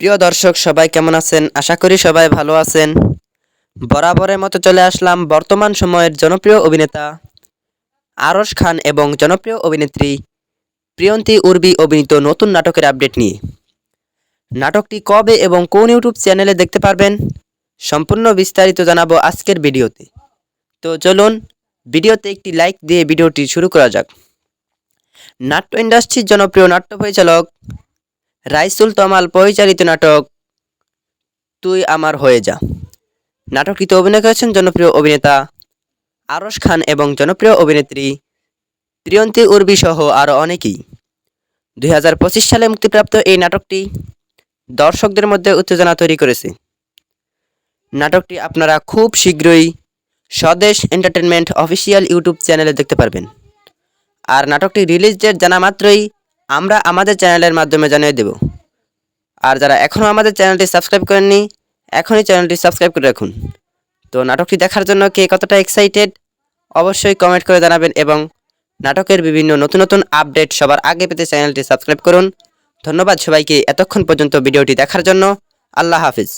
প্রিয় দর্শক সবাই কেমন আছেন? আশা করি সবাই ভালো আছেন। বরাবরের মতো চলে আসলাম বর্তমান সময়ের জনপ্রিয় অভিনেতা আরশ খান এবং জনপ্রিয় অভিনেত্রী প্রিয়ন্তী উর্বি অভিনীত নতুন নাটকের আপডেট নিয়ে। নাটকটি কবে এবং কোন ইউটিউব চ্যানেলে দেখতে পারবেন সম্পূর্ণ বিস্তারিত জানাবো আজকের ভিডিওতে। তো চলুন ভিডিওতে একটি লাইক দিয়ে ভিডিওটি শুরু করা যাক। নাট্য ইন্ডাস্ট্রির জনপ্রিয় নাট্য পরিচালক রাইসুল তমাল পরিচালিত নাটক তুই আমার হয়ে যা নাটকটিতে অভিনয় করেছেন জনপ্রিয় অভিনেতা আরশ খান এবং জনপ্রিয় অভিনেত্রী প্রিয়ন্তী উর্বি সহ আরও অনেকেই। 2025 সালে মুক্তিপ্রাপ্ত এই নাটকটি দর্শকদের মধ্যে উত্তেজনা তৈরি করেছে। নাটকটি আপনারা খুব শীঘ্রই স্বদেশ এন্টারটেনমেন্ট অফিসিয়াল ইউটিউব চ্যানেলে দেখতে পারবেন। আর নাটকটি রিলিজ ডেট জানা মাত্রই আমরা আমাদের চ্যানেলের মাধ্যমে জানিয়ে দেব। আর যারা এখনও আমাদের চ্যানেলটি সাবস্ক্রাইব করেননি এখনই চ্যানেলটি সাবস্ক্রাইব করে রাখুন। তো নাটকটি দেখার জন্য কে কতটা এক্সাইটেড অবশ্যই কমেন্ট করে জানাবেন এবং নাটকের বিভিন্ন নতুন নতুন আপডেট সবার আগে পেতে চ্যানেলটি সাবস্ক্রাইব করুন। ধন্যবাদ সবাইকে এতক্ষণ পর্যন্ত ভিডিওটি দেখার জন্য। আল্লাহ হাফিজ।